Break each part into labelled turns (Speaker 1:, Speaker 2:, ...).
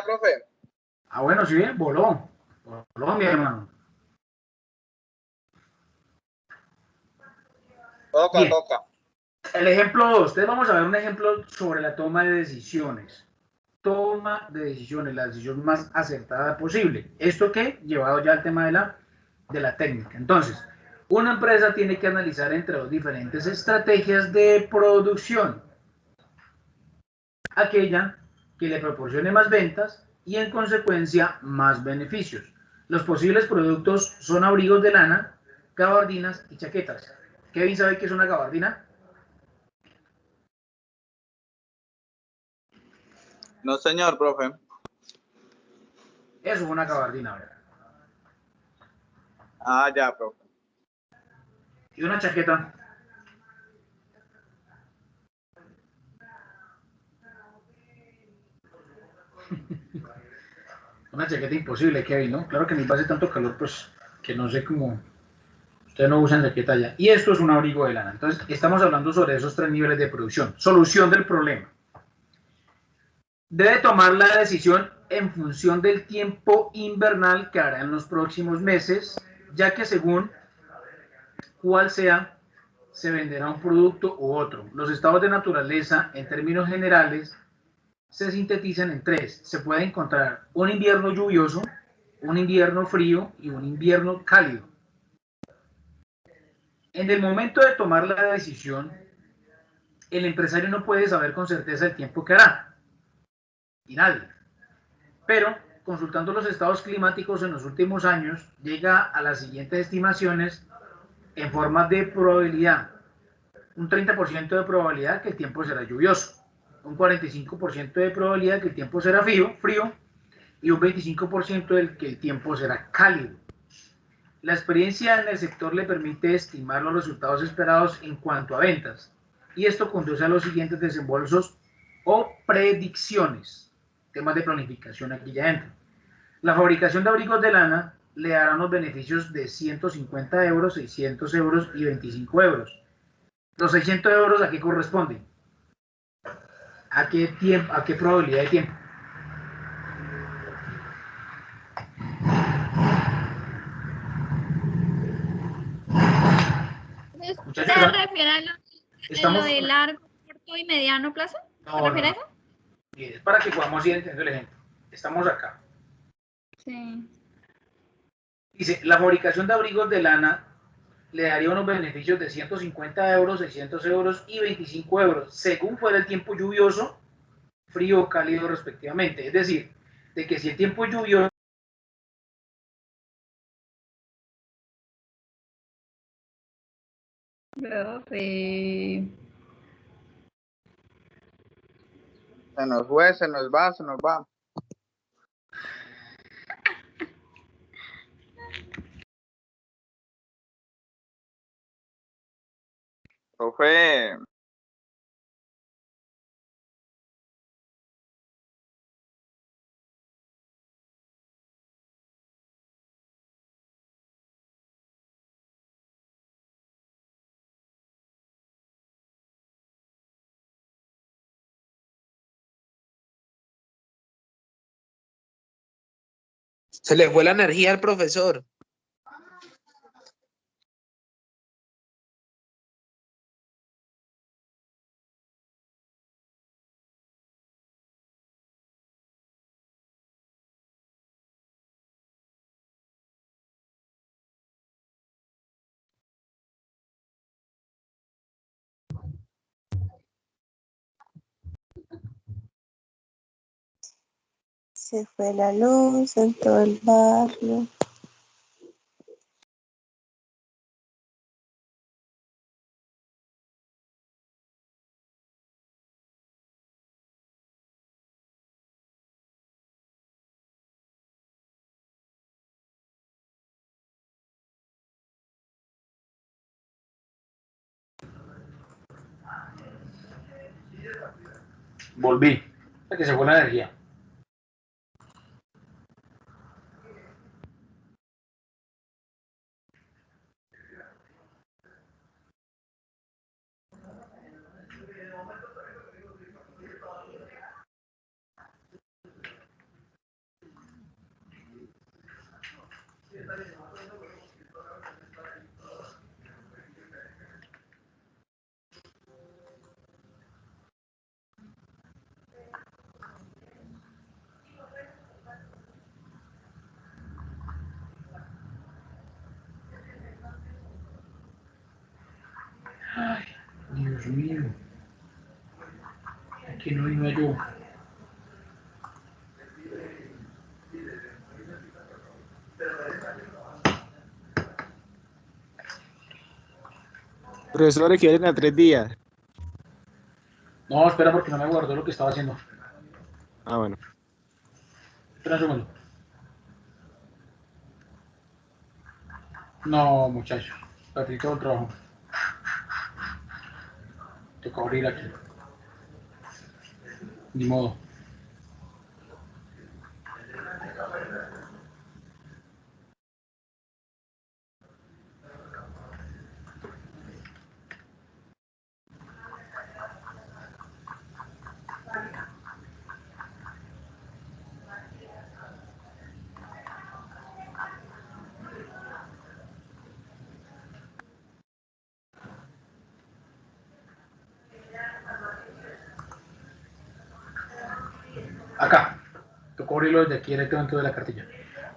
Speaker 1: profe.
Speaker 2: Ah, bueno, sí, voló. Voló, mi hermano.
Speaker 1: Toca,
Speaker 2: Bien.
Speaker 1: toca.
Speaker 2: El ejemplo 2. Entonces vamos a ver un ejemplo sobre la toma de decisiones. Toma de decisiones, la decisión más acertada posible. ¿Esto qué? Llevado ya al tema de la técnica. Entonces, una empresa tiene que analizar entre dos diferentes estrategias de producción. Aquella que le proporcione más ventas y en consecuencia más beneficios. Los posibles productos son abrigos de lana, gabardinas y chaquetas. ¿Kevin sabe qué es una gabardina?
Speaker 1: No, señor, profe.
Speaker 2: Eso es una gabardina, ¿verdad?
Speaker 1: Ah, ya, profe.
Speaker 2: Y una chaqueta. Una chaqueta imposible, Kevin, ¿no? Claro que ni hace tanto calor, pues que no sé cómo. Ustedes no usan chaqueta ya. Y esto es un abrigo de lana. Entonces, estamos hablando sobre esos tres niveles de producción. Solución del problema. Debe tomar la decisión en función del tiempo invernal que hará en los próximos meses, ya que según cuál sea, se venderá un producto u otro. Los estados de naturaleza, en términos generales, se sintetizan en tres. Se puede encontrar un invierno lluvioso, un invierno frío y un invierno cálido. En el momento de tomar la decisión, el empresario no puede saber con certeza el tiempo que hará, y nadie. Pero, consultando los estados climáticos en los últimos años, llega a las siguientes estimaciones en forma de probabilidad. Un 30% de probabilidad que el tiempo será lluvioso, un 45% de probabilidad que el tiempo será frío y un 25% del que el tiempo será cálido. La experiencia en el sector le permite estimar los resultados esperados en cuanto a ventas, y esto conduce a los siguientes desembolsos o predicciones. Temas de planificación aquí ya entran. La fabricación de abrigos de lana le dará unos beneficios de 150 euros, 600 euros y 25 euros. Los 600 euros, ¿a qué corresponden? ¿A qué tiempo, a qué probabilidad de tiempo? Muchachos,
Speaker 3: ¿Se refiere a lo
Speaker 2: estamos...
Speaker 3: de largo, corto y mediano plazo? ¿Se
Speaker 2: No, no,
Speaker 3: refiere a
Speaker 2: no.
Speaker 3: eso?
Speaker 2: Es para que podamos ir entendiendo el ejemplo. Estamos acá.
Speaker 3: Sí.
Speaker 2: Dice, la fabricación de abrigos de lana le daría unos beneficios de 150 euros, 600 euros y 25 euros, según fuera el tiempo lluvioso, frío o cálido respectivamente. Es decir, de que si el tiempo es lluvioso,
Speaker 3: Profe.
Speaker 1: Se nos fue, se nos va, se nos va. Profe.
Speaker 4: Se le fue la energía al profesor.
Speaker 5: Se fue la luz en todo el barrio.
Speaker 2: volví. Que se fue la energía. que no vino yo.
Speaker 6: Profesor, equivalen a 3 días.
Speaker 2: No, espera porque no me guardó lo que estaba haciendo.
Speaker 6: Ah, bueno.
Speaker 2: Espera un segundo. No, muchacho. Perdí todo el trabajo. Toca abrir aquí. Ni modo. Acá. Tocó abrirlo desde aquí directamente de la cartilla.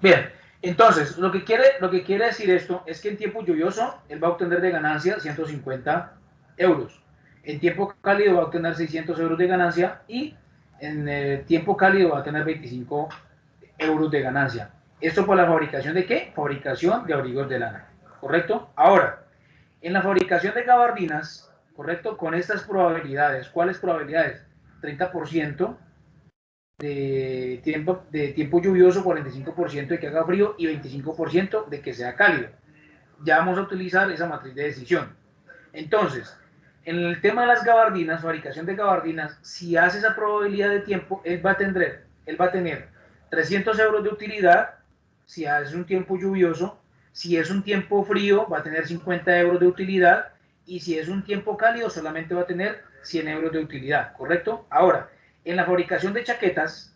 Speaker 2: Bien, entonces, lo que quiere decir esto es que en tiempo lluvioso él va a obtener de ganancia 150 euros. En tiempo cálido va a obtener 600 euros de ganancia y en tiempo cálido va a tener 25 euros de ganancia. ¿Esto por la fabricación de qué? Fabricación de abrigos de lana. ¿Correcto? Ahora, en la fabricación de gabardinas, ¿correcto? Con estas probabilidades, ¿cuáles probabilidades? 30% de tiempo lluvioso, 45% de que haga frío y 25% de que sea cálido. Ya vamos a utilizar esa matriz de decisión. Entonces, en el tema de las gabardinas, fabricación de gabardinas, si hace esa probabilidad de tiempo, él va a tener 300 euros de utilidad si hace un tiempo lluvioso. Si es un tiempo frío, va a tener 50 euros de utilidad. Y si es un tiempo cálido, solamente va a tener 100 euros de utilidad, ¿correcto? Ahora, en la fabricación de chaquetas,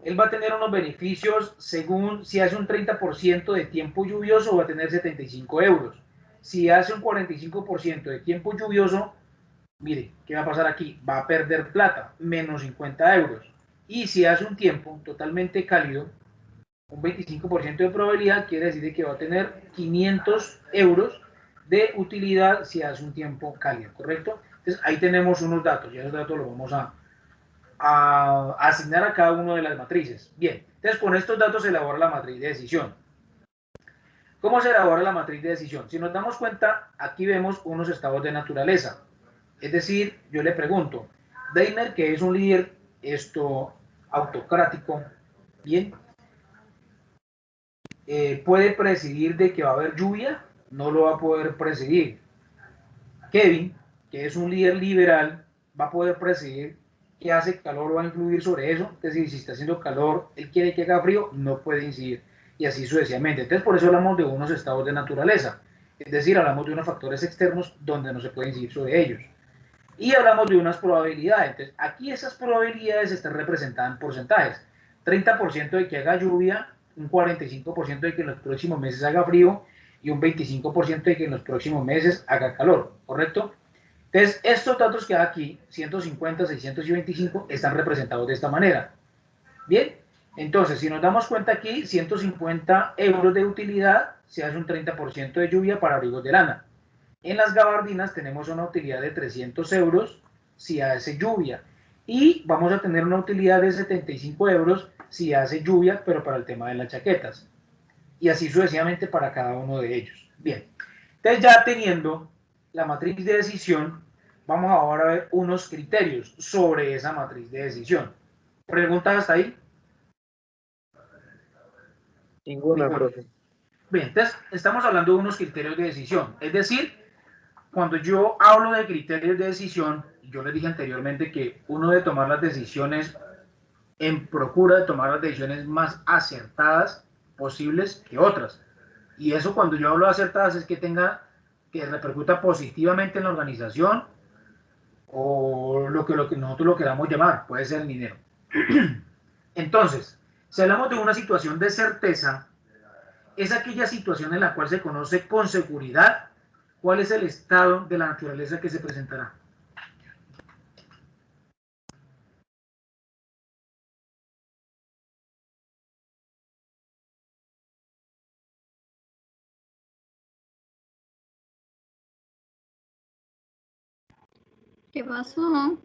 Speaker 2: él va a tener unos beneficios según si hace un 30% de tiempo lluvioso, va a tener 75 euros. Si hace un 45% de tiempo lluvioso, mire, ¿qué va a pasar aquí? Va a perder plata, menos 50 euros. Y si hace un tiempo totalmente cálido, un 25% de probabilidad, quiere decir que va a tener 500 euros de utilidad si hace un tiempo cálido, ¿correcto? Entonces ahí tenemos unos datos, y esos datos los vamos a asignar a cada una de las matrices. Bien, entonces con estos datos se elabora la matriz de decisión. ¿Cómo se elabora la matriz de decisión? Si nos damos cuenta, aquí vemos unos estados de naturaleza. Es decir, yo le pregunto, Daimler, que es un líder autocrático, bien, ¿puede presidir de que va a haber lluvia? No lo va a poder presidir. Kevin, que es un líder liberal, va a poder presidir que hace calor o va a influir sobre eso. Es decir, si está haciendo calor, él quiere que haga frío, no puede incidir. Y así sucesivamente. Entonces, por eso hablamos de unos estados de naturaleza. Es decir, hablamos de unos factores externos donde no se puede incidir sobre ellos. Y hablamos de unas probabilidades. Entonces, aquí esas probabilidades están representadas en porcentajes. 30% de que haga lluvia, un 45% de que en los próximos meses haga frío y un 25% de que en los próximos meses haga calor, ¿correcto? Entonces, estos datos que hay aquí, 150, 600 y 25, están representados de esta manera. Bien, entonces, si nos damos cuenta aquí, 150 euros de utilidad, se hace un 30% de lluvia para abrigos de lana. En las gabardinas tenemos una utilidad de 300 euros si hace lluvia. Y vamos a tener una utilidad de 75 euros si hace lluvia, pero para el tema de las chaquetas. Y así sucesivamente para cada uno de ellos. Bien, entonces ya teniendo la matriz de decisión, vamos ahora a ver unos criterios sobre esa matriz de decisión. ¿Preguntas hasta ahí?
Speaker 4: Ninguna, profe.
Speaker 2: Bien, entonces estamos hablando de unos criterios de decisión. Es decir, cuando yo hablo de criterios de decisión, yo les dije anteriormente que uno debe tomar las decisiones en procura de tomar las decisiones más acertadas posibles que otras. Y eso cuando yo hablo de acertadas es que repercuta positivamente en la organización o lo que nosotros lo queramos llamar, puede ser el dinero. Entonces, si hablamos de una situación de certeza, es aquella situación en la cual se conoce con seguridad cuál es el estado de la naturaleza que se presentará.
Speaker 3: ¿Qué pasó?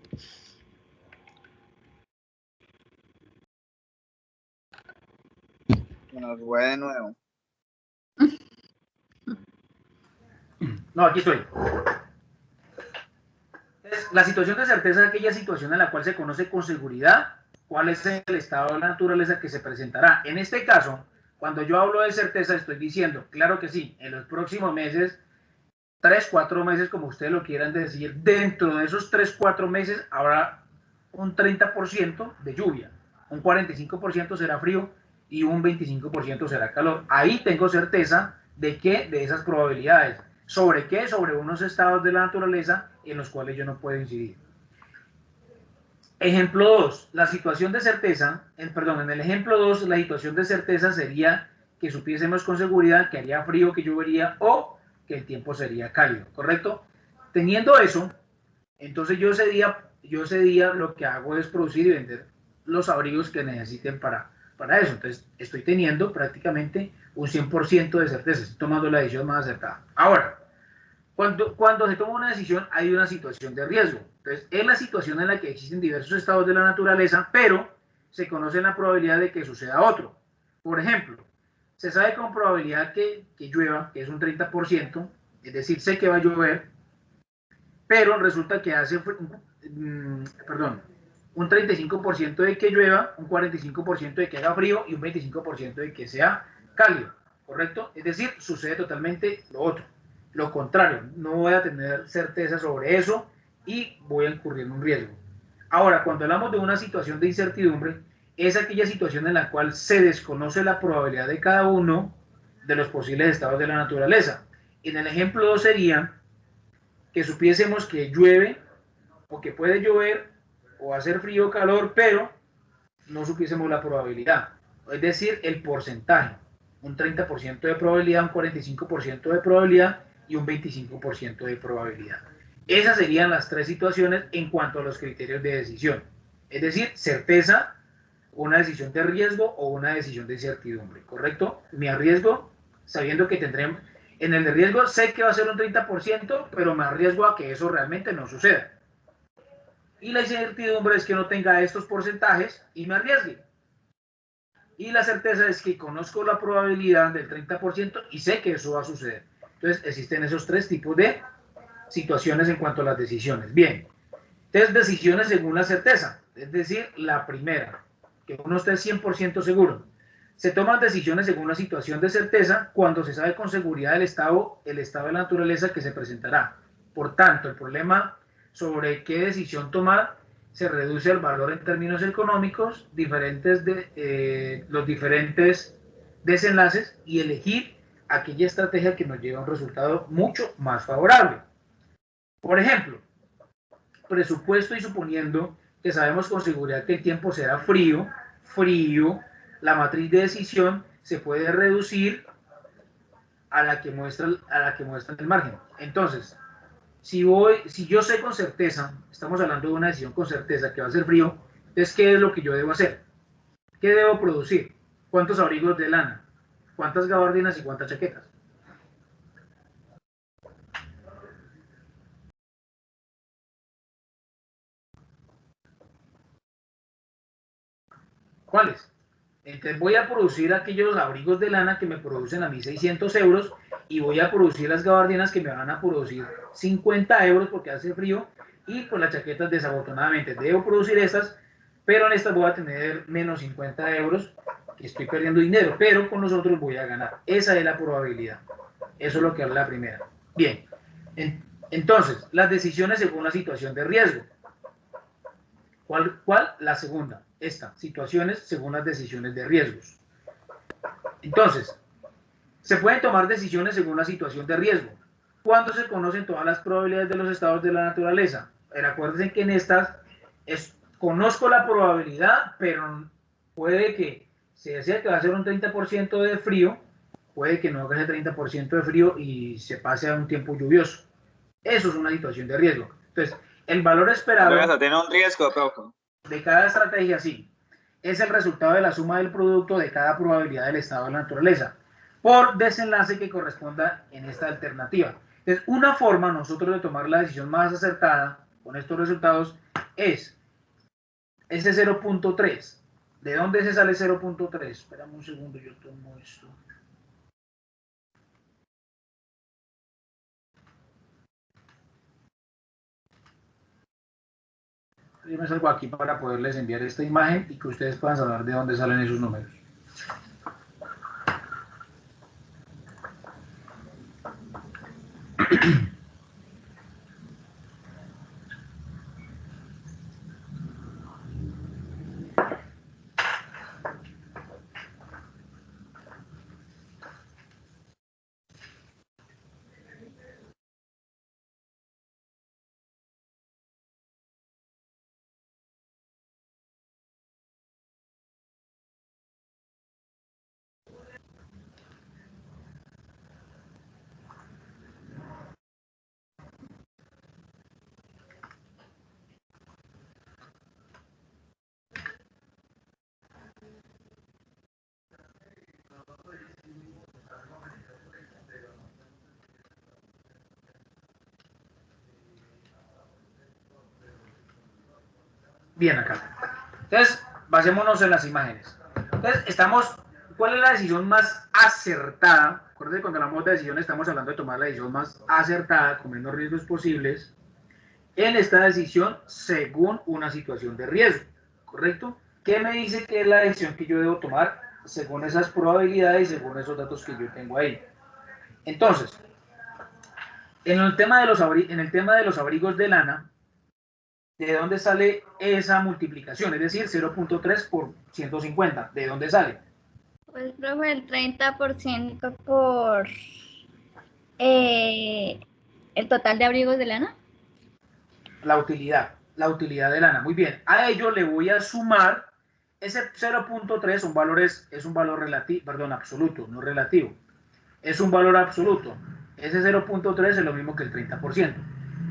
Speaker 1: Se nos fue de nuevo.
Speaker 2: No, aquí estoy. Entonces, la situación de certeza es aquella situación en la cual se conoce con seguridad cuál es el estado de la naturaleza que se presentará. En este caso, cuando yo hablo de certeza, estoy diciendo, claro que sí, en los próximos meses, 3, 4 meses, como ustedes lo quieran decir, dentro de esos 3, 4 meses habrá un 30% de lluvia, un 45% será frío y un 25% será calor. Ahí tengo certeza de que de esas probabilidades. ¿Sobre qué? Sobre unos estados de la naturaleza en los cuales yo no puedo incidir. Ejemplo 2, la situación de certeza, en el ejemplo 2, la situación de certeza sería que supiésemos con seguridad que haría frío, que llovería o que el tiempo sería cálido, ¿correcto? Teniendo eso, entonces yo ese día lo que hago es producir y vender los abrigos que necesiten para eso. Entonces estoy teniendo prácticamente un 100% de certeza, estoy tomando la decisión más acertada. Ahora, cuando se toma una decisión hay una situación de riesgo. Entonces es la situación en la que existen diversos estados de la naturaleza, pero se conoce la probabilidad de que suceda otro. Por ejemplo, se sabe con probabilidad que llueva, que es un 30%, es decir, sé que va a llover, pero resulta que hace, un 35% de que llueva, un 45% de que haga frío y un 25% de que sea cálido, ¿correcto? Es decir, sucede totalmente lo otro, lo contrario, no voy a tener certeza sobre eso y voy a incurrir en un riesgo. Ahora, cuando hablamos de una situación de incertidumbre, es aquella situación en la cual se desconoce la probabilidad de cada uno de los posibles estados de la naturaleza. En el ejemplo 2 sería que supiésemos que llueve o que puede llover o hacer frío o calor, pero no supiésemos la probabilidad, es decir, el porcentaje, un 30% de probabilidad, un 45% de probabilidad y un 25% de probabilidad. Esas serían las tres situaciones en cuanto a los criterios de decisión, es decir, certeza, una decisión de riesgo o una decisión de incertidumbre, ¿correcto? Me arriesgo sabiendo que tendremos, en el de riesgo sé que va a ser un 30%, pero me arriesgo a que eso realmente no suceda. Y la incertidumbre es que no tenga estos porcentajes y me arriesgue. Y la certeza es que conozco la probabilidad del 30% y sé que eso va a suceder. Entonces existen esos tres tipos de situaciones en cuanto a las decisiones. Bien, tres decisiones según la certeza, es decir, la primera, que uno esté 100% seguro. Se toman decisiones según la situación de certeza cuando se sabe con seguridad el estado de la naturaleza que se presentará. Por tanto, el problema sobre qué decisión tomar se reduce al valor en términos económicos, los diferentes desenlaces y elegir aquella estrategia que nos lleve a un resultado mucho más favorable. Por ejemplo, presupuesto y suponiendo que sabemos con seguridad que el tiempo será frío, la matriz de decisión se puede reducir a la que muestra el margen. Entonces, si yo sé con certeza, estamos hablando de una decisión con certeza que va a ser frío, entonces, ¿qué es lo que yo debo hacer? ¿Qué debo producir? ¿Cuántos abrigos de lana? ¿Cuántas gabardinas y cuántas chaquetas? ¿Cuáles? Entonces voy a producir aquellos abrigos de lana que me producen a mí 600 euros y voy a producir las gabardinas que me van a producir 50 euros porque hace frío y con las chaquetas desafortunadamente debo producir estas, pero en estas voy a tener menos 50 euros que estoy perdiendo dinero, pero con los otros voy a ganar. Esa es la probabilidad. Eso es lo que habla la primera. Bien, entonces las decisiones según la situación de riesgo. ¿Cuál? La segunda. Esta, situaciones según las decisiones de riesgos. Entonces, se pueden tomar decisiones según la situación de riesgo. ¿Cuándo se conocen todas las probabilidades de los estados de la naturaleza? Pero acuérdense que en estas conozco la probabilidad, pero puede que se decía que va a ser un 30% de frío, puede que no haga ese 30% de frío y se pase a un tiempo lluvioso. Eso es una situación de riesgo. Entonces, el valor esperado
Speaker 1: tiene un riesgo, profe.
Speaker 2: de cada estrategia, sí, es el resultado de la suma del producto de cada probabilidad del estado de la naturaleza por desenlace que corresponda en esta alternativa. Entonces, una forma nosotros de tomar la decisión más acertada con estos resultados es ese 0.3 ¿De dónde se sale 0.3? Espérame un segundo, yo tomo esto. Yo me salgo aquí para poderles enviar esta imagen y que ustedes puedan saber de dónde salen esos números. Bien, acá. Entonces, basémonos en las imágenes. Entonces, ¿cuál es la decisión más acertada? Acuérdense, cuando hablamos de decisión estamos hablando de tomar la decisión más acertada, con menos riesgos posibles, en esta decisión según una situación de riesgo, ¿correcto? ¿Qué me dice que es la decisión que yo debo tomar según esas probabilidades y según esos datos que yo tengo ahí? Entonces, en el tema de los abrigos de lana, ¿de dónde sale esa multiplicación? Es decir, 0.3 por 150. ¿De dónde sale?
Speaker 3: Pues, profe, el 30% por el total de abrigos de lana.
Speaker 2: La utilidad de lana. Muy bien. A ello le voy a sumar ese 0.3, es un valor relativo, perdón, absoluto, no relativo. Es un valor absoluto. Ese 0.3 es lo mismo que el 30%.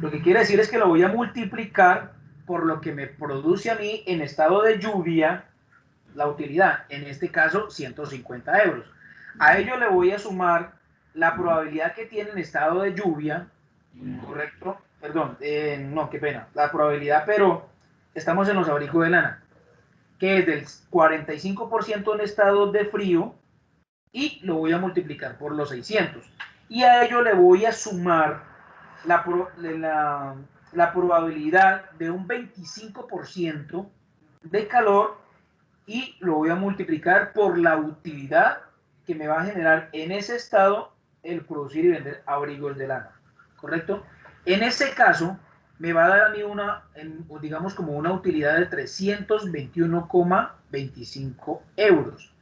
Speaker 2: Lo que quiere decir es que lo voy a multiplicar por lo que me produce a mí en estado de lluvia la utilidad, en este caso 150 euros. A ello le voy a sumar la probabilidad que tiene en estado de lluvia, correcto, perdón, no, qué pena, la probabilidad, pero estamos en los abrigos de lana, que es del 45% en estado de frío, y lo voy a multiplicar por los 600. Y a ello le voy a sumar la probabilidad de un 25% de calor y lo voy a multiplicar por la utilidad que me va a generar en ese estado el producir y vender abrigos de lana, ¿correcto? En ese caso me va a dar a mí digamos como una utilidad de 321,25 euros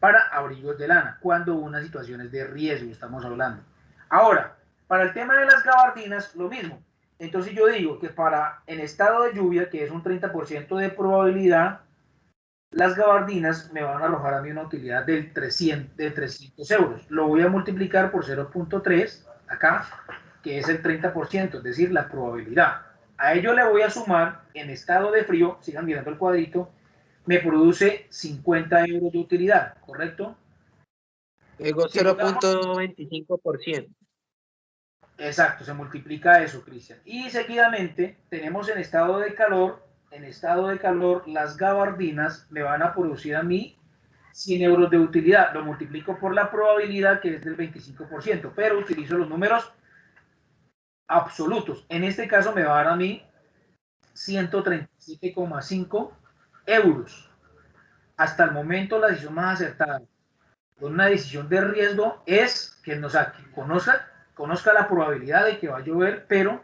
Speaker 2: para abrigos de lana, cuando una situación es de riesgo, estamos hablando. Ahora, para el tema de las gabardinas, lo mismo. Entonces yo digo que en estado de lluvia, que es un 30% de probabilidad, las gabardinas me van a arrojar a mí una utilidad de 300 euros. Lo voy a multiplicar por 0.3 acá, que es el 30%, es decir, la probabilidad. A ello le voy a sumar, en estado de frío, sigan mirando el cuadrito, me produce 50 euros de utilidad, ¿correcto?
Speaker 4: Luego 0.25%.
Speaker 2: Exacto, se multiplica eso, Cristian. Y seguidamente tenemos en estado de calor, las gabardinas me van a producir a mí 100 euros de utilidad. Lo multiplico por la probabilidad, que es del 25%, pero utilizo los números absolutos. En este caso me va a dar a mí 137,5 euros. Hasta el momento la decisión más acertada con una decisión de riesgo es que conozca la probabilidad de que va a llover, pero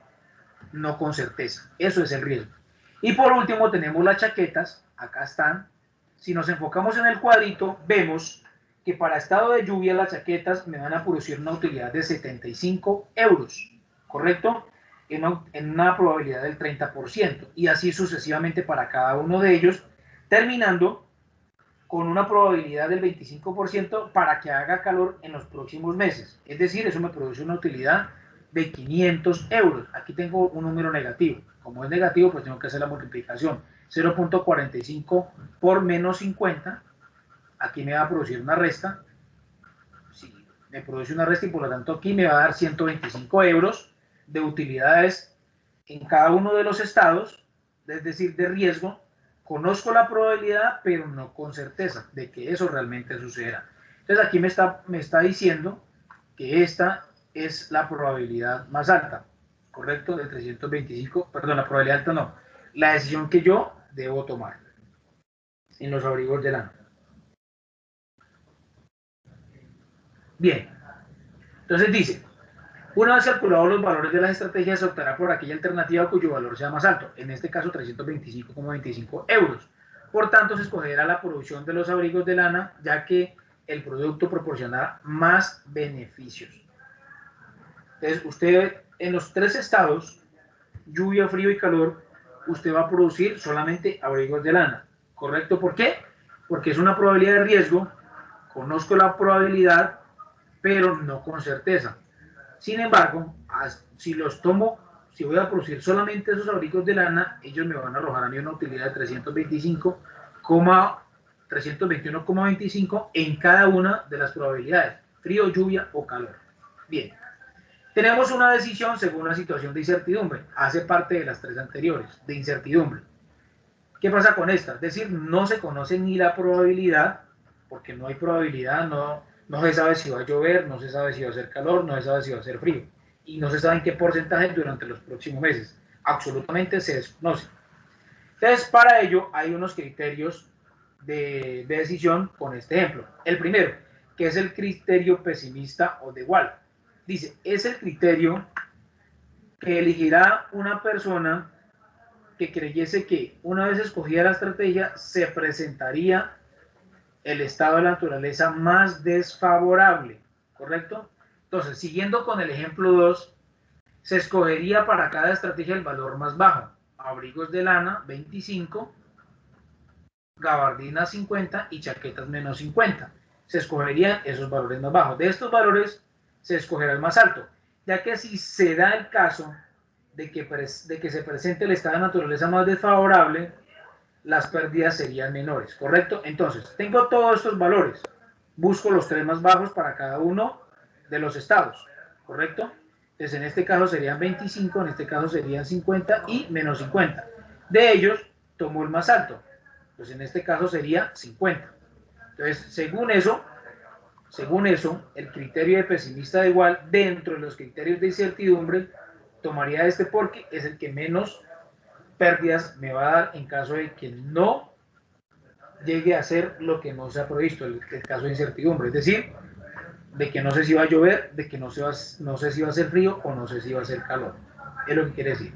Speaker 2: no con certeza. Eso es el riesgo. Y por último tenemos las chaquetas, acá están. Si nos enfocamos en el cuadrito, vemos que para estado de lluvia las chaquetas me van a producir una utilidad de 75 euros, ¿correcto? En una probabilidad del 30%, y así sucesivamente para cada uno de ellos, terminando con una probabilidad del 25% para que haga calor en los próximos meses. Es decir, eso me produce una utilidad de 500 euros. Aquí tengo un número negativo. Como es negativo, pues tengo que hacer la multiplicación. 0.45 por menos 50. Aquí me va a producir una resta. Sí, me produce una resta y por lo tanto aquí me va a dar 125 euros de utilidades en cada uno de los estados, es decir, de riesgo, conozco la probabilidad, pero no con certeza de que eso realmente sucederá. Entonces aquí me está diciendo que esta es la probabilidad más alta, ¿correcto? De 325, perdón, la probabilidad alta no, la decisión que yo debo tomar en los abrigos de lana. Bien, entonces dice, una vez calculados los valores de las estrategias, se optará por aquella alternativa cuyo valor sea más alto, en este caso 325,25 euros. Por tanto, se escogerá la producción de los abrigos de lana, ya que el producto proporcionará más beneficios. Entonces, usted en los 3 estados, lluvia, frío y calor, usted va a producir solamente abrigos de lana, ¿correcto? ¿Por qué? Porque es una probabilidad de riesgo, conozco la probabilidad, pero no con certeza. Sin embargo, si los tomo, si voy a producir solamente esos abrigos de lana, ellos me van a arrojar a mí una utilidad de 321,25 en cada una de las probabilidades, frío, lluvia o calor. Bien, tenemos una decisión según la situación de incertidumbre, hace parte de las 3 anteriores, de incertidumbre. ¿Qué pasa con esta? Es decir, no se conoce ni la probabilidad, porque no hay probabilidad, no se sabe si va a llover, no se sabe si va a hacer calor, no se sabe si va a hacer frío. Y no se sabe en qué porcentaje durante los próximos meses. Absolutamente se desconoce. Entonces, para ello hay unos criterios de decisión con este ejemplo. El primero, que es el criterio pesimista o de Wald. Dice, es el criterio que elegirá una persona que creyese que una vez escogida la estrategia se presentaría el estado de la naturaleza más desfavorable, ¿correcto? Entonces, siguiendo con el ejemplo 2, se escogería para cada estrategia el valor más bajo. Abrigos de lana, 25, gabardinas 50 y chaquetas menos 50. Se escogerían esos valores más bajos. De estos valores se escogerá el más alto, ya que si se da el caso de que se presente el estado de naturaleza más desfavorable, las pérdidas serían menores, ¿correcto? Entonces, tengo todos estos valores, busco los 3 más bajos para cada uno de los estados, ¿correcto? Entonces, en este caso serían 25, en este caso serían 50 y menos 50. De ellos, tomo el más alto, pues en este caso sería 50. Entonces, según eso, el criterio de pesimista de igual, dentro de los criterios de incertidumbre, tomaría este porque es el que menos pérdidas me va a dar en caso de que no llegue a ser lo que no se ha previsto, el caso de incertidumbre, es decir, de que no sé si va a llover, de que no sé si va a ser frío o no sé si va a ser calor, es lo que quiere decir.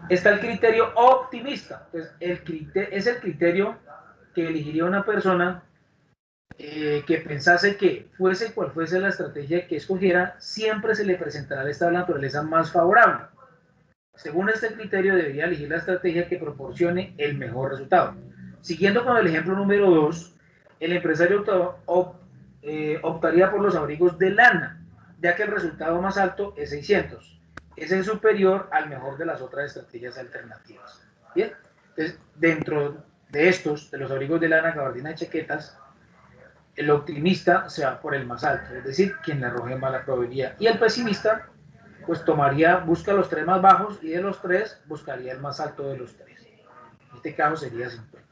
Speaker 2: Está el criterio optimista, pues es el criterio que elegiría una persona que pensase que fuese cual fuese la estrategia que escogiera, siempre se le presentará el estado de la naturaleza más favorable. Según este criterio, debería elegir la estrategia que proporcione el mejor resultado. Siguiendo con el ejemplo número 2, el empresario optaría por los abrigos de lana, ya que el resultado más alto es 600. Es el superior al mejor de las otras estrategias alternativas. Bien, entonces, dentro de estos, de los abrigos de lana, gabardina y chaquetas, el optimista se va por el más alto, es decir, quien le arroje más la probabilidad. Y el pesimista, pues busca los 3 más bajos y de los 3 buscaría el más alto de los 3. En este caso sería 50.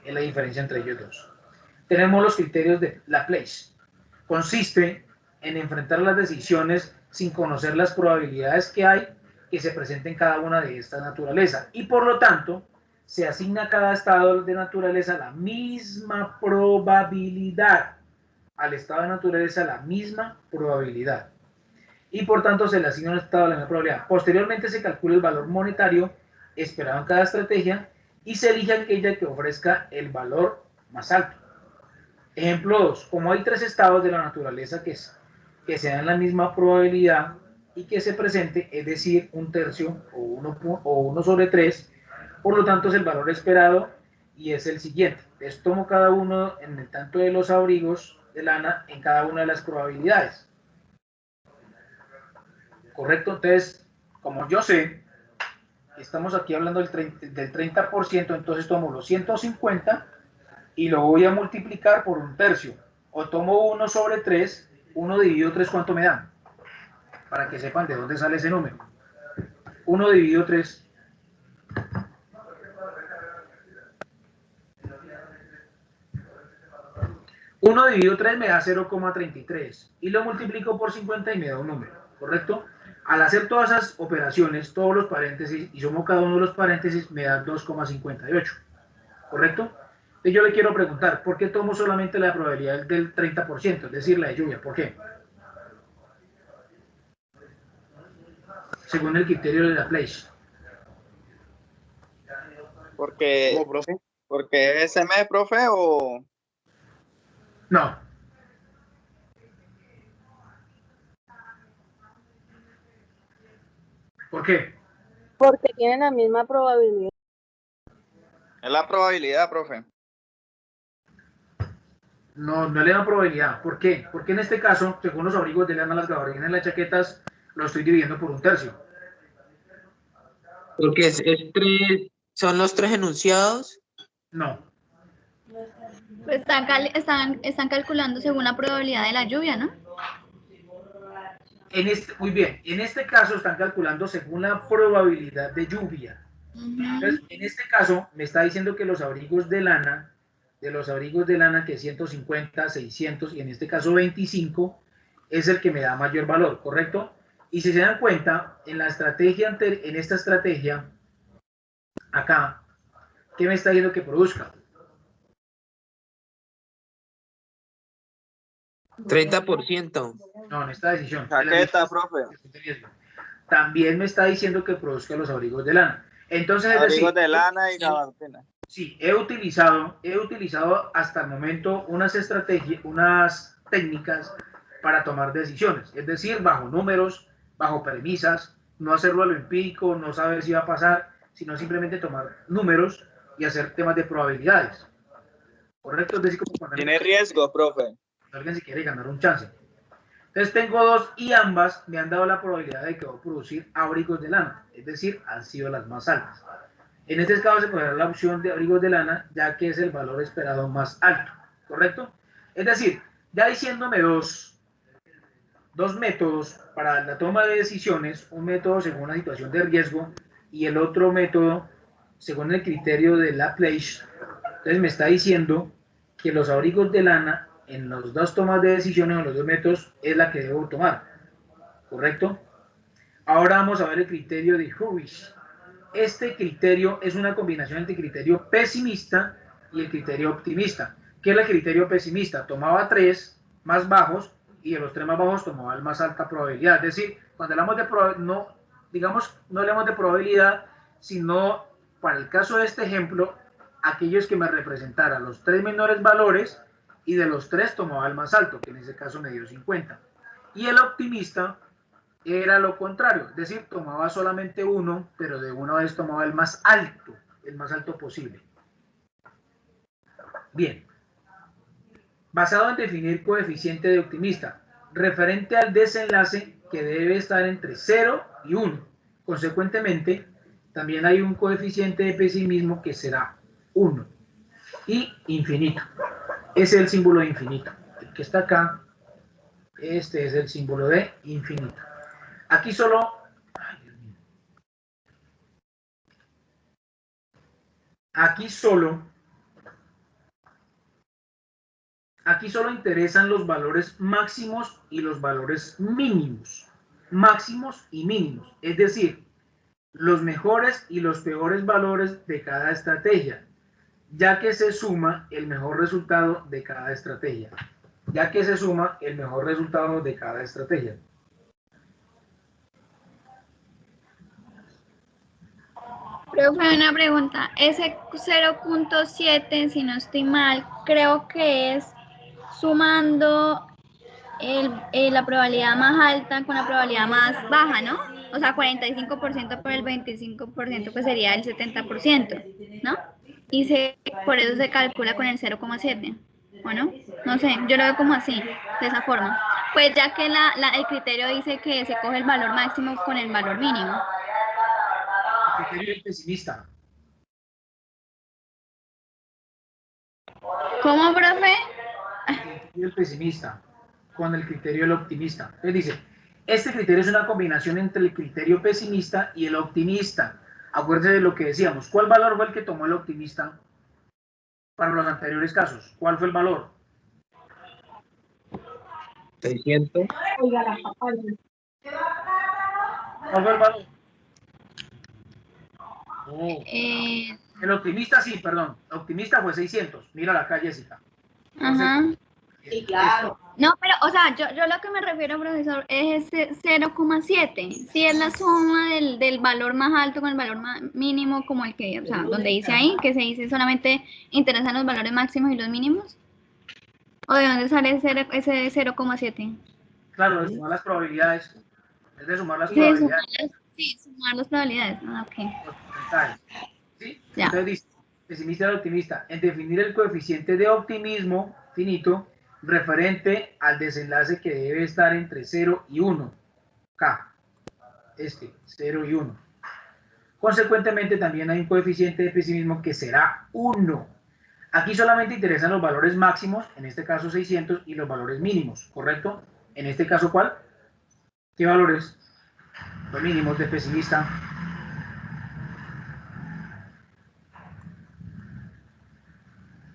Speaker 2: Es la diferencia entre ellos dos. Tenemos los criterios de Laplace. Consiste en enfrentar las decisiones sin conocer las probabilidades que hay que se presenten cada una de estas naturalezas. Y por lo tanto, se asigna a cada estado de naturaleza la misma probabilidad. Al estado de naturaleza la misma probabilidad. Y por tanto se le asigna un estado de la misma probabilidad. Posteriormente se calcula el valor monetario esperado en cada estrategia y se elige aquella que ofrezca el valor más alto. Ejemplo 2. Como hay 3 estados de la naturaleza que se dan la misma probabilidad y que se presente, es decir, un tercio o 1 sobre 3, por lo tanto es el valor esperado y es el siguiente. Entonces tomo cada uno en el tanto de los abrigos de lana en cada una de las probabilidades. ¿Correcto? Entonces, como yo sé, estamos aquí hablando del 30%, entonces tomo los 150 y lo voy a multiplicar por un tercio. O tomo 1 sobre 3, 1 dividido 3, ¿cuánto me da? Para que sepan de dónde sale ese número. 1 dividido 3. 1 dividido 3 me da 0,33 y lo multiplico por 50 y me da un número, ¿correcto? Al hacer todas esas operaciones, todos los paréntesis, y sumo cada uno de los paréntesis, me da 2,58, ¿correcto? Entonces yo le quiero preguntar, ¿por qué tomo solamente la probabilidad del 30%, es decir, la de lluvia? ¿Por qué? Según el criterio de Laplace.
Speaker 1: Porque,
Speaker 4: ¿Cómo, profe?
Speaker 1: porque es ese mes, profe, o
Speaker 2: No. ¿Por qué?
Speaker 5: Porque tienen la misma probabilidad.
Speaker 1: es la probabilidad, profe.
Speaker 2: No, no le dan probabilidad. ¿Por qué? Porque en este caso, según los abrigos de lana, las gabardinas y las chaquetas, lo estoy dividiendo por 1/3.
Speaker 4: Porque son los 3 enunciados.
Speaker 2: No.
Speaker 3: Pues están calculando según la probabilidad de la lluvia, ¿no?
Speaker 2: Muy bien, en este caso están calculando según la probabilidad de lluvia. Entonces, en este caso, me está diciendo que los abrigos de lana, que 150, 600 y en este caso 25, es el que me da mayor valor, ¿correcto? Y si se dan cuenta, en la estrategia, en esta estrategia, acá, ¿qué me está diciendo que produzca?
Speaker 4: 30%.
Speaker 2: No, en esta decisión.
Speaker 1: Chaqueta, profe.
Speaker 2: También me está diciendo que produzca los abrigos de lana. Entonces, es decir,
Speaker 1: Abrigos de lana y gabardina.
Speaker 2: sí, he utilizado hasta el momento unas estrategias, unas técnicas para tomar decisiones, es decir, bajo números, bajo premisas, no hacerlo a lo empírico, no saber si va a pasar, sino simplemente tomar números y hacer temas de probabilidades. ¿Correcto? Es decir, como cuando
Speaker 1: Tiene riesgo, profe.
Speaker 2: alguien se quiere ganar un chance. Entonces tengo dos y ambas me han dado la probabilidad de que voy a producir abrigos de lana, es decir, han sido las más altas. En este caso se cogerá la opción de abrigos de lana, ya que es el valor esperado más alto, ¿correcto? Es decir, ya diciéndome dos métodos para la toma de decisiones, un método según la situación de riesgo y el otro método según el criterio de Laplace. Entonces me está diciendo que los abrigos de lana en las dos tomas de decisiones o los dos métodos es la que debo tomar, ¿correcto? Ahora vamos a ver el criterio de Hurwitz. Este criterio es una combinación entre el criterio pesimista y el criterio optimista. ¿Qué es el criterio pesimista? Tomaba 3 más bajos y de los 3 más bajos tomaba el más alta probabilidad. Es decir, cuando hablamos de probabilidad, no hablamos de probabilidad, sino para el caso de este ejemplo, aquellos que me representaran los 3 menores valores y de los 3 tomaba el más alto, que en ese caso me dio 50. Y el optimista era lo contrario, es decir, tomaba solamente uno, pero de una vez tomaba el más alto posible. Bien, basado en definir coeficiente de optimista, referente al desenlace que debe estar entre 0 y 1. Consecuentemente, también hay un coeficiente de pesimismo que será 1 y infinito. Ese es el símbolo de infinito. El que está acá, este es el símbolo de infinito. Aquí solo, aquí solo interesan los valores máximos y los valores mínimos. Máximos y mínimos. Es decir, los mejores y los peores valores de cada estrategia, ya que se suma el mejor resultado de cada estrategia.
Speaker 3: Profe, una pregunta. Ese 0.7, si no estoy mal, creo que es sumando la probabilidad más alta con la probabilidad más baja, ¿no? O sea, 45% por el 25%, pues sería el 70%, ¿no? Y por eso se calcula con el 0,7, ¿o no? No sé, yo lo veo como así, de esa forma. Pues ya que el criterio dice que se coge el valor máximo con el valor mínimo.
Speaker 2: El criterio del pesimista.
Speaker 3: ¿Cómo, profe?
Speaker 2: El criterio del pesimista con el criterio del optimista. Entonces dice, este criterio es una combinación entre el criterio pesimista y el optimista. Acuérdense de lo que decíamos. ¿Cuál valor fue el que tomó el optimista para los anteriores casos? ¿Cuál fue el valor?
Speaker 4: 600.
Speaker 2: ¿Cuál fue el valor? Oh,
Speaker 3: Eh,
Speaker 2: el optimista sí, perdón. El optimista fue 600. Mírala acá, Jessica.
Speaker 3: ajá.
Speaker 2: Sí, claro.
Speaker 3: No, pero, o sea, yo lo que me refiero, profesor, es ese 0,7. Si es la suma del valor más alto con el valor mínimo, como el que, o sea, donde dice ahí, que se dice solamente interesan los valores máximos y los mínimos. ¿O de dónde sale ese 0,7?
Speaker 2: Claro, de sumar las probabilidades. Es de sumar las
Speaker 3: Sí,
Speaker 2: probabilidades.
Speaker 3: sumar las probabilidades. Ah, ok.
Speaker 2: Los porcentajes. ¿Sí?
Speaker 3: Ya.
Speaker 2: Entonces dice, pesimista y optimista, en definir el coeficiente de optimismo finito referente al desenlace que debe estar entre 0 y 1. K. 0 y 1. Consecuentemente, también hay un coeficiente de pesimismo que será 1. Aquí solamente interesan los valores máximos, en este caso 600, y los valores mínimos, ¿correcto? En este caso, ¿cuál? ¿Qué valores? Los mínimos de pesimista.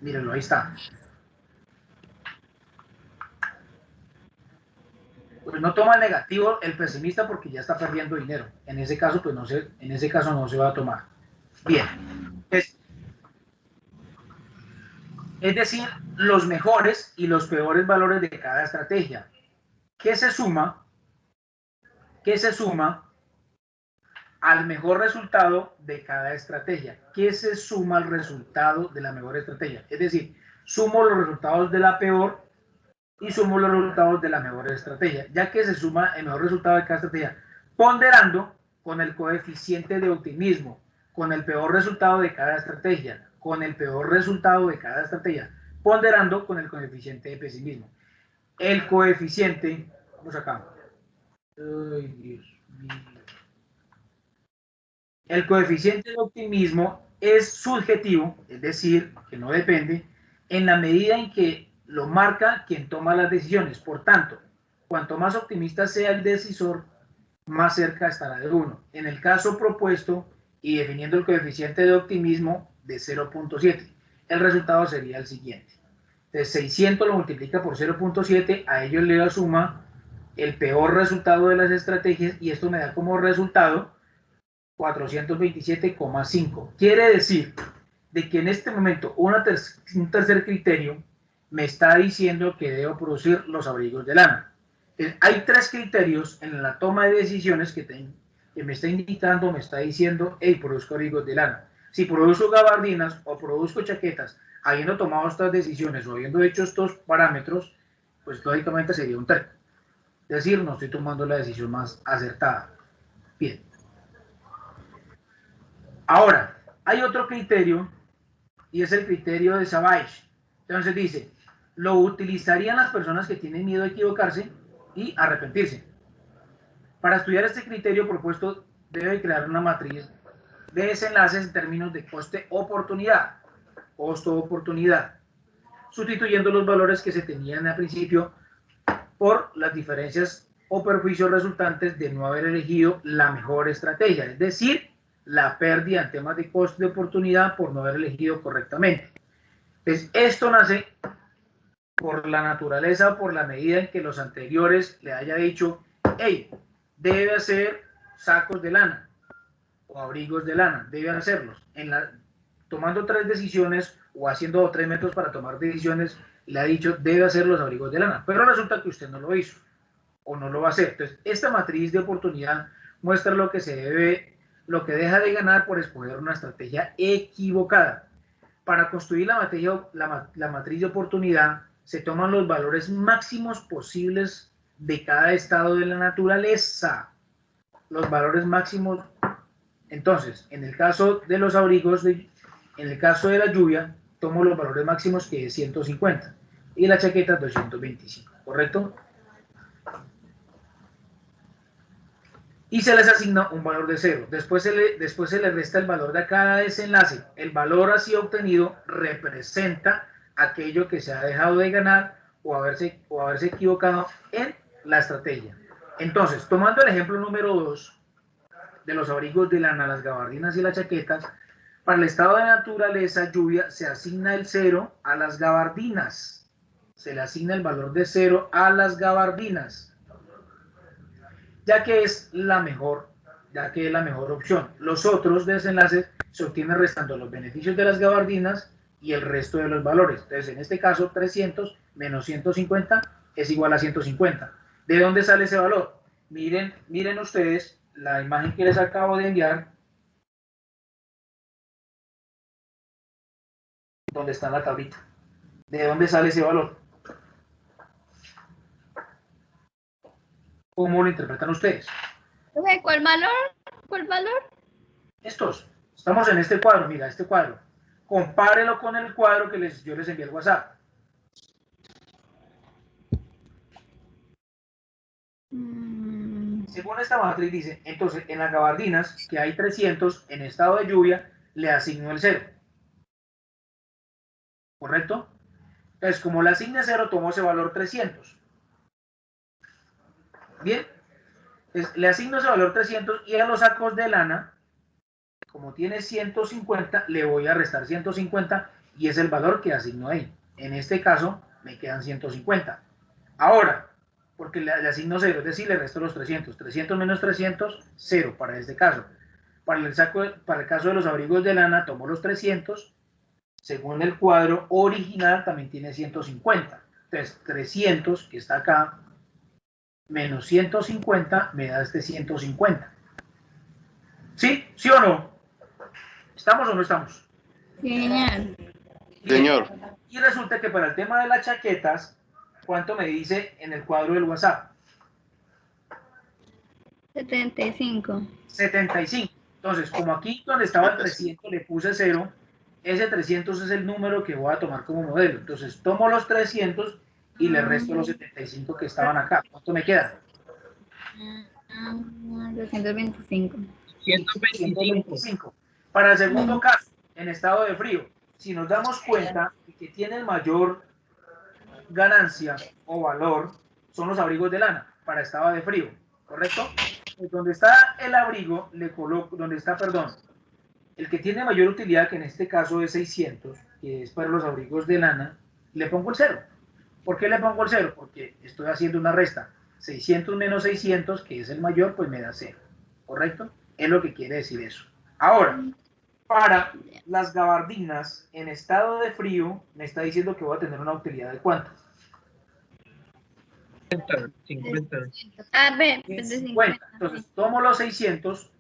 Speaker 2: Mírenlo, ahí está. Pues no toma el negativo el pesimista porque ya está perdiendo dinero. En ese caso, pues no se va a tomar. Bien. Es decir, los mejores y los peores valores de cada estrategia. ¿Qué se suma? ¿Qué se suma al mejor resultado de cada estrategia? ¿Qué se suma al resultado de la mejor estrategia? Es decir, sumo los resultados de la peor y sumo los resultados de la mejor estrategia, ya que se suma el mejor resultado de cada estrategia, ponderando con el coeficiente de optimismo, con el peor resultado de cada estrategia, con el peor resultado de cada estrategia, ponderando con el coeficiente de pesimismo. El coeficiente, vamos acá. Ay, Dios mío. El coeficiente de optimismo es subjetivo, es decir, que no depende, en la medida en que lo marca quien toma las decisiones. Por tanto, cuanto más optimista sea el decisor, más cerca estará de 1. En el caso propuesto y definiendo el coeficiente de optimismo de 0.7, el resultado sería el siguiente. Entonces, 600 lo multiplica por 0.7, a ello le da suma el peor resultado de las estrategias y esto me da como resultado 427,5. Quiere decir de que en este momento un tercer criterio me está diciendo que debo producir los abrigos de lana. Hay tres criterios en la toma de decisiones que me está indicando, me está diciendo, hey, produzco abrigos de lana. Si produzco gabardinas o produzco chaquetas, habiendo tomado estas decisiones o habiendo hecho estos parámetros, pues lógicamente sería un terco. Es decir, no estoy tomando la decisión más acertada. Bien. Ahora, hay otro criterio y es el criterio de Savage. Entonces dice, lo utilizarían las personas que tienen miedo a equivocarse y arrepentirse. Para estudiar este criterio propuesto, debe crear una matriz de desenlaces en términos de coste-oportunidad, costo-oportunidad, sustituyendo los valores que se tenían al principio por las diferencias o perjuicios resultantes de no haber elegido la mejor estrategia, es decir, la pérdida en temas de coste de oportunidad por no haber elegido correctamente. Entonces, esto nace por la naturaleza, por la medida en que los anteriores le haya dicho, hey, debe hacer sacos de lana o abrigos de lana, debe hacerlos. Tomando tres decisiones o haciendo 3 métodos para tomar decisiones, le ha dicho, debe hacer los abrigos de lana, pero resulta que usted no lo hizo o no lo va a hacer. Entonces, esta matriz de oportunidad muestra lo que deja de ganar por escoger una estrategia equivocada. Para construir la matriz de oportunidad, se toman los valores máximos posibles de cada estado de la naturaleza. Los valores máximos. Entonces, en el caso de los abrigos, en el caso de la lluvia, tomo los valores máximos que es 150 y la chaqueta 225, ¿correcto? Y se les asigna un valor de 0. Después se le resta el valor de cada desenlace. El valor así obtenido representa aquello que se ha dejado de ganar o haberse equivocado en la estrategia. Entonces, tomando el ejemplo número 2 de los abrigos de lana, las gabardinas y las chaquetas, para el estado de naturaleza lluvia se asigna el 0 a las gabardinas. se le asigna el valor de 0 a las gabardinas, ya que es la mejor opción. Los otros desenlaces se obtienen restando los beneficios de las gabardinas y el resto de los valores. Entonces, en este caso, 300 menos 150 es igual a 150. ¿De dónde sale ese valor? Miren ustedes la imagen que les acabo de enviar, donde está la tablita. ¿De dónde sale ese valor? ¿Cómo lo interpretan ustedes?
Speaker 3: ¿Cuál valor? ¿Cuál valor?
Speaker 2: Estos. Estamos en este cuadro, mira, este cuadro. Compárelo con el cuadro que yo les envié al WhatsApp. Según esta matriz dice, entonces en las gabardinas, que hay 300 en estado de lluvia, le asigno el 0. ¿Correcto? Entonces, como le asigna 0, tomo ese valor 300. Bien. Entonces, le asigno ese valor 300 y a los sacos de lana, como tiene 150, le voy a restar 150 y es el valor que asigno ahí. En este caso, me quedan 150. Ahora, porque le asigno 0, es decir, le resto los 300. 300 menos 300, 0 para este caso. Para el caso de los abrigos de lana, tomo los 300. Según el cuadro original, también tiene 150. Entonces, 300, que está acá, menos 150, me da este 150. ¿Sí? ¿Sí o no? ¿Estamos o no estamos?
Speaker 3: Genial.
Speaker 7: Señor.
Speaker 2: Y resulta que para el tema de las chaquetas, ¿cuánto me dice en el cuadro del WhatsApp?
Speaker 3: 75.
Speaker 2: 75. Entonces, como aquí donde estaba el 300 le puse 0, ese 300 es el número que voy a tomar como modelo. Entonces, tomo los 300 y le resto los 75 que estaban acá. ¿Cuánto me queda?
Speaker 3: 225.
Speaker 2: 125. Para el segundo caso, en estado de frío, si nos damos cuenta que tienen mayor ganancia o valor son los abrigos de lana para estado de frío, ¿correcto? Pues donde está el abrigo, le coloco, el que tiene mayor utilidad, que en este caso es 600, que es para los abrigos de lana, le pongo el 0. ¿Por qué le pongo el 0? Porque estoy haciendo una resta. 600 menos 600, que es el mayor, pues me da 0, ¿correcto? Es lo que quiere decir eso. Ahora, para las gabardinas en estado de frío, me está diciendo que voy a tener una utilidad de ¿cuánto?
Speaker 4: 50.
Speaker 3: A ver,
Speaker 2: 50. Entonces, tomo los 600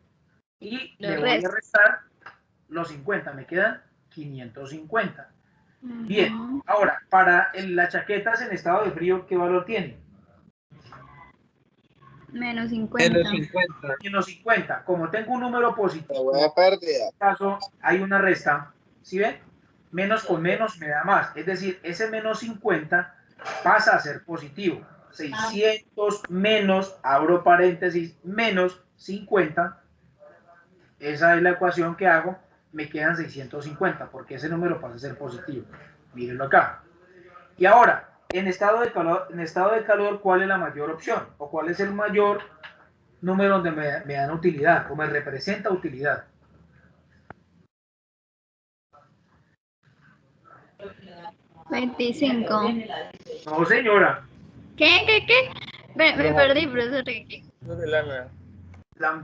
Speaker 2: y le voy a restar los 50. Me quedan 550. Bien, ahora, para las chaquetas en estado de frío, ¿qué valor tiene?
Speaker 3: Menos 50.
Speaker 4: Menos 50.
Speaker 2: Menos 50. Como tengo un número positivo,
Speaker 1: La pérdida.
Speaker 2: en este caso hay una resta, ¿sí ven? Menos con menos me da más. Es decir, ese menos 50 pasa a ser positivo. 600 menos, abro paréntesis, menos 50. Esa es la ecuación que hago. Me quedan 650, porque ese número pasa a ser positivo. Mírenlo acá. Y ahora, en estado de calor, ¿cuál es la mayor opción? ¿O cuál es el mayor número donde me dan utilidad o me representa utilidad?
Speaker 3: $25.
Speaker 2: No, señora.
Speaker 3: ¿Qué? Me perdí, profesor.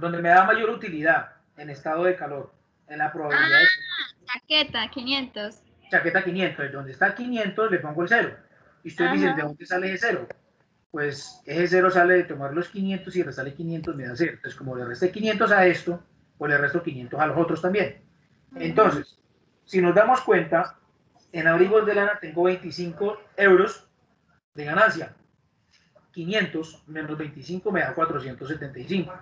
Speaker 2: Donde me da mayor utilidad en estado de calor, en la probabilidad de...
Speaker 3: Chaqueta, 500.
Speaker 2: Chaqueta 500, donde está 500 le pongo el 0. Y ustedes dicen, ¿de dónde sale ese 0? Pues ese 0 sale de tomar los 500 y restarle 500 me da 0. Entonces, como le resté 500 a esto, pues le resto 500 a los otros también. Entonces, si nos damos cuenta, en abrigos de lana tengo 25 euros de ganancia. 500 menos 25 me da 475.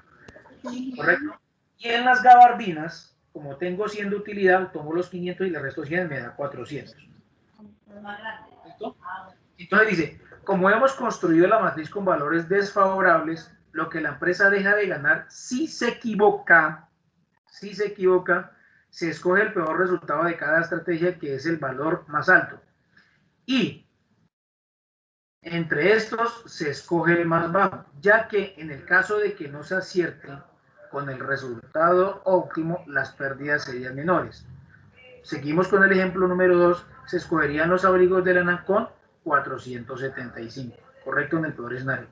Speaker 2: ¿Correcto? Y en las gabardinas, como tengo 100 de utilidad, tomo los 500 y le resto 100, me da 400. ¿Listo? Entonces dice, como hemos construido la matriz con valores desfavorables, lo que la empresa deja de ganar, si se equivoca, se escoge el peor resultado de cada estrategia, que es el valor más alto. Y entre estos se escoge el más bajo, ya que en el caso de que no se acierte con el resultado óptimo, las pérdidas serían menores. Seguimos con el ejemplo número 2, se escogerían los abrigos de lana con 475, ¿correcto? En el peor escenario.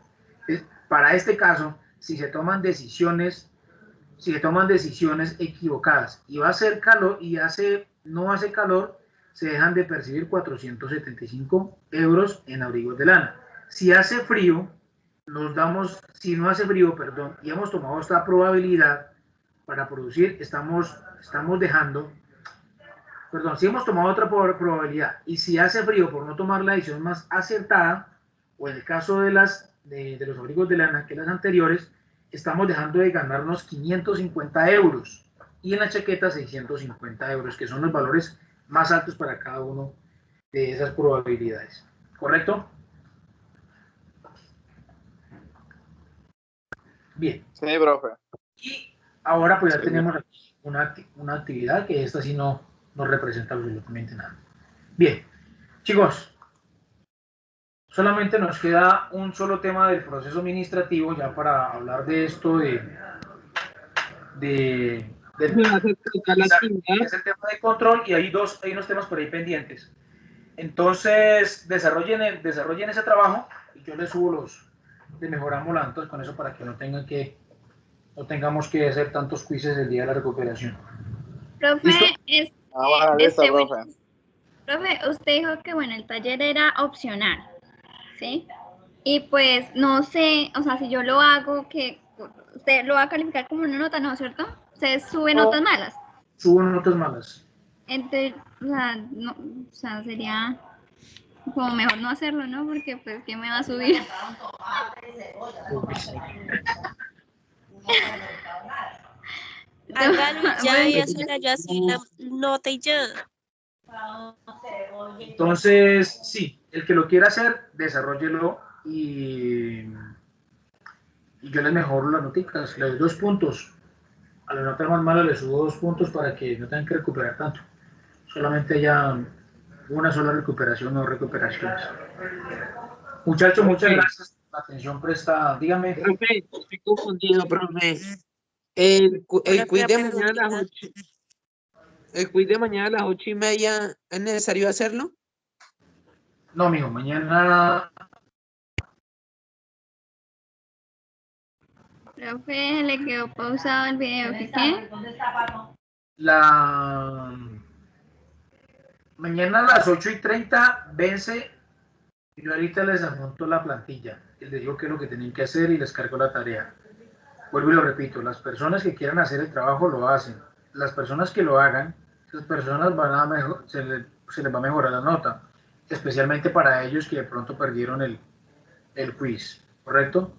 Speaker 2: Para este caso, si se toman decisiones equivocadas y va a hacer calor y no hace calor, se dejan de percibir 475 euros en abrigos de lana. Si hace frío, si no hace frío, perdón, y hemos tomado esta probabilidad para producir, estamos dejando, perdón, si hemos tomado otra probabilidad y si hace frío por no tomar la decisión más acertada, o en el caso de los abrigos de lana que las anteriores, estamos dejando de ganarnos 550 euros y en la chaqueta 650 euros, que son los valores más altos para cada uno de esas probabilidades. ¿Correcto? Bien.
Speaker 1: Sí, profe.
Speaker 2: Y ahora pues ya tenemos aquí una actividad que esta sí no representa absolutamente nada. Bien, chicos, solamente nos queda un solo tema del proceso administrativo ya para hablar de esto es el tema de control y hay unos temas por ahí pendientes. Entonces, desarrollen ese trabajo y yo les subo los de mejoramos entonces con eso para que no tengamos que hacer tantos quizzes el día de la recuperación.
Speaker 3: Profe,
Speaker 2: ¿Listo?
Speaker 1: Bueno, listo, profe.
Speaker 3: bueno, profe, usted dijo que bueno, el taller era opcional, ¿sí? Y pues no sé, o sea, si yo lo hago, que usted lo va a calificar como una nota, ¿no? ¿Cierto? Usted sube notas malas.
Speaker 2: Subo notas malas.
Speaker 3: Entonces, o sea, sería como mejor no hacerlo, ¿no? Porque pues, ¿qué me va a subir?
Speaker 7: Hágalo ya y eso le ayuda así la nota y ya.
Speaker 2: Entonces, sí, el que lo quiera hacer, desarrollelo y yo les mejoro las noticas, les doy 2 puntos. A la nota más mala les subo 2 puntos para que no tengan que recuperar tanto. Solamente haya una sola recuperación o recuperaciones. Muchachos, muchas gracias por la atención prestada. Dígame.
Speaker 4: Profe, estoy confundido, profe. El quiz de mañana a las 8. El quiz de mañana a las 8:30, ¿es necesario hacerlo?
Speaker 2: No, mijo, mañana.
Speaker 3: Profe, le quedó pausado el video, ¿qué?
Speaker 2: Mañana a las 8:30 vence. Y yo ahorita les adjunto la plantilla. Les digo qué es lo que tienen que hacer y les cargo la tarea. Vuelvo y lo repito, las personas que quieran hacer el trabajo lo hacen. Las personas que lo hagan, esas personas se les va a mejorar la nota. Especialmente para ellos que de pronto perdieron el quiz. ¿Correcto?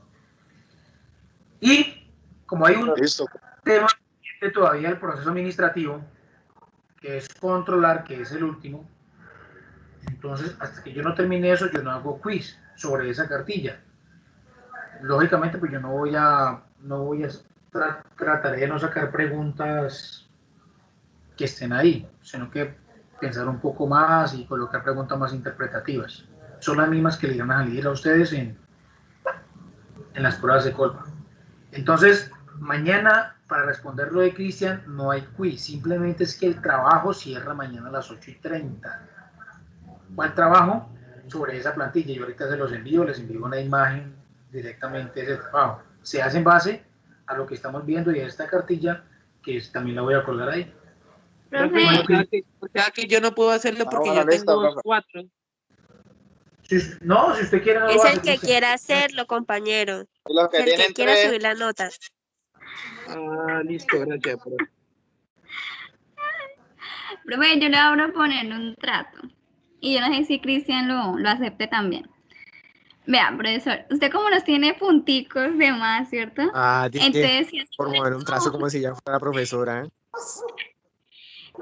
Speaker 2: Y como hay un tema todavía el proceso administrativo, que es controlar, que es el último, entonces hasta que yo no termine eso, yo no hago quiz sobre esa cartilla. Lógicamente, pues yo trataré de no sacar preguntas que estén ahí, sino que pensar un poco más y colocar preguntas más interpretativas. Son las mismas que le irán a salir a ustedes en las pruebas de Colpa. Entonces, mañana, para responder lo de Cristian, no hay quiz, simplemente es que el trabajo cierra mañana a las 8:30. ¿Cuál trabajo? Sobre esa plantilla. Yo ahorita se los envío, les envío una imagen directamente de ese trabajo. Se hace en base a lo que estamos viendo y a esta cartilla, que también la voy a colgar ahí.
Speaker 3: Profe,
Speaker 4: O sea que yo no puedo hacerlo porque
Speaker 1: bueno,
Speaker 4: yo
Speaker 1: listo,
Speaker 4: tengo
Speaker 1: profe.
Speaker 4: 4.
Speaker 2: Si usted quiere, no lo
Speaker 7: Es
Speaker 2: va a
Speaker 7: el
Speaker 2: hacer,
Speaker 7: que
Speaker 2: usted.
Speaker 7: quiera hacerlo, compañero.
Speaker 1: Y los que
Speaker 7: Es el que
Speaker 1: tienen
Speaker 7: quiera
Speaker 1: 3,
Speaker 7: subir la nota.
Speaker 4: Ah, listo, gracias, profe.
Speaker 3: profe, yo le voy a proponer un trato. Y yo no sé si Cristian lo acepte también. Vea, profesor, usted como los tiene punticos de más, ¿cierto?
Speaker 6: Ah,
Speaker 3: Entonces, si
Speaker 6: por mover un trazo como si ya fuera profesora, ¿eh?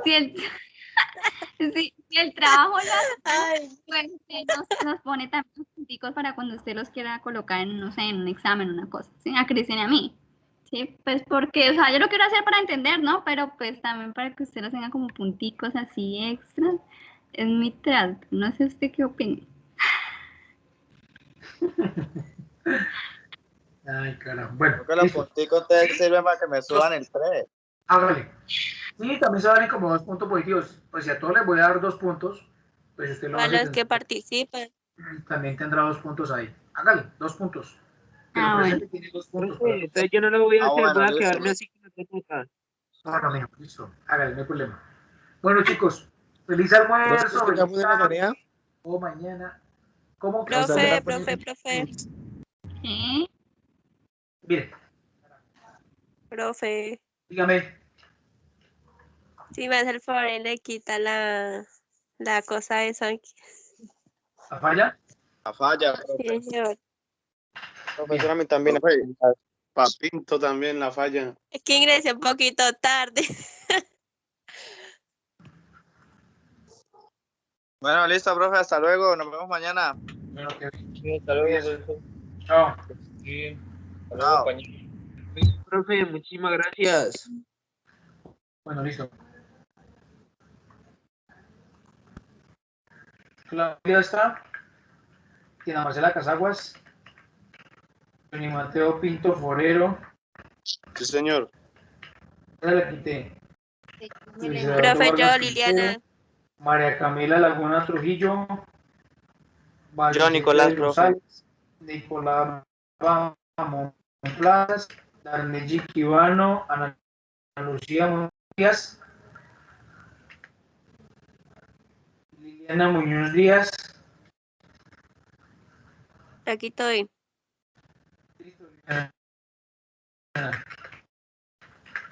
Speaker 3: si el trabajo lo hace,
Speaker 7: Ay,
Speaker 3: pues nos pone también los punticos para cuando usted los quiera colocar en, no sé, en un examen, una cosa, ¿sí? A Cristian y a mí. Sí, pues porque, o sea, yo lo quiero hacer para entender, ¿no? Pero pues también para que usted los tenga como punticos así extras. Es mi trato. No sé usted qué opina.
Speaker 2: Ay, carajo. Bueno,
Speaker 1: creo que los
Speaker 2: listo.
Speaker 1: punticos te sirven para que me suban el 3.
Speaker 2: Hágale. Sí, también se valen como 2 puntos positivos. Pues si a todos les voy a dar 2 puntos, pues usted lo
Speaker 7: a
Speaker 2: hace.
Speaker 7: los que participan.
Speaker 2: también tendrá 2 puntos ahí. Hágale, 2 puntos. Que lo
Speaker 3: Ah, bueno.
Speaker 2: presente tiene 2 puntos.
Speaker 4: Profe, entonces yo no lo voy a hacer,
Speaker 1: bueno,
Speaker 4: voy a
Speaker 1: listo.
Speaker 4: quedarme así con la nota.
Speaker 2: No, mijo, listo. Hágale, no hay problema. Bueno, chicos, feliz
Speaker 6: Profe,
Speaker 2: almuerzo,
Speaker 6: ¿usted ya
Speaker 2: feliz
Speaker 6: puso la
Speaker 2: tarde
Speaker 6: tarea?
Speaker 2: o mañana. ¿Cómo?
Speaker 6: Gonzalo, ¿ya
Speaker 7: Profe,
Speaker 6: pone-
Speaker 7: profe,
Speaker 3: ¿Eh?
Speaker 2: Mire,
Speaker 7: profe.
Speaker 2: dígame.
Speaker 7: Si me hace el favor y le quita la cosa esa.
Speaker 2: ¿La falla?
Speaker 1: La falla,
Speaker 7: Sí, señor.
Speaker 1: profesora, a mí también.
Speaker 8: Papinto también la falla.
Speaker 7: Es que ingresé un poquito tarde.
Speaker 1: Bueno, listo, profe, hasta luego, nos vemos mañana.
Speaker 2: Bueno, que
Speaker 9: Hasta luego, profesor.
Speaker 2: chao.
Speaker 9: Sí. Hasta
Speaker 1: Chao.
Speaker 9: luego, compañero.
Speaker 4: Profe, muchísimas gracias.
Speaker 2: Bueno, listo. Claudia está. Tina Marcela Casaguas. Johnny Mateo Pinto Forero.
Speaker 8: Sí, señor.
Speaker 2: Ya la quité. Luis Eduardo
Speaker 7: Profe, yo,
Speaker 2: Vargas
Speaker 7: Liliana.
Speaker 2: Quintero, María Camila Laguna Trujillo.
Speaker 1: Yo, Nicolás,
Speaker 2: Valdez González. Nicolás Monplas. Darneji Quivano. Ana Lucía Díaz. Liliana Muñoz Díaz.
Speaker 7: Aquí estoy.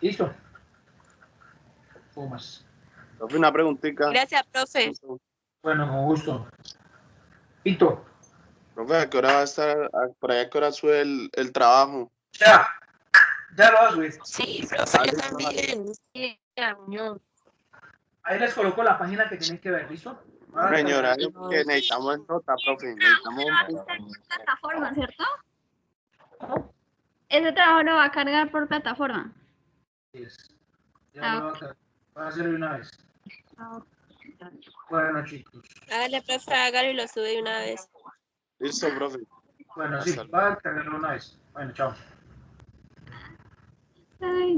Speaker 2: Listo. Pumas.
Speaker 8: Profe, una preguntita.
Speaker 7: Gracias, profe.
Speaker 2: Bueno, con gusto. Pito.
Speaker 8: Profe, ¿a qué hora va a estar? ¿Por allá a qué hora sube el trabajo?
Speaker 2: Ya lo vas a subir.
Speaker 7: Sí, profe, yo también. Sí, Muñoz.
Speaker 2: Ahí les coloco la página que tienen que ver, ¿listo? Ahora
Speaker 8: Señora,
Speaker 2: cargamos.
Speaker 8: es que necesitamos nota, profe. Necesitamos
Speaker 3: Plataforma, ¿cierto? Ese trabajo lo va a cargar por plataforma.
Speaker 2: Ya lo voy a hacer de una vez. Bueno, chicos.
Speaker 7: Hágale, profe, hágalo y lo sube de una vez.
Speaker 8: Listo, profe.
Speaker 2: Bueno, sí,
Speaker 8: Hasta luego.
Speaker 2: va a cargarlo una vez. Bueno, chao.
Speaker 3: Ay,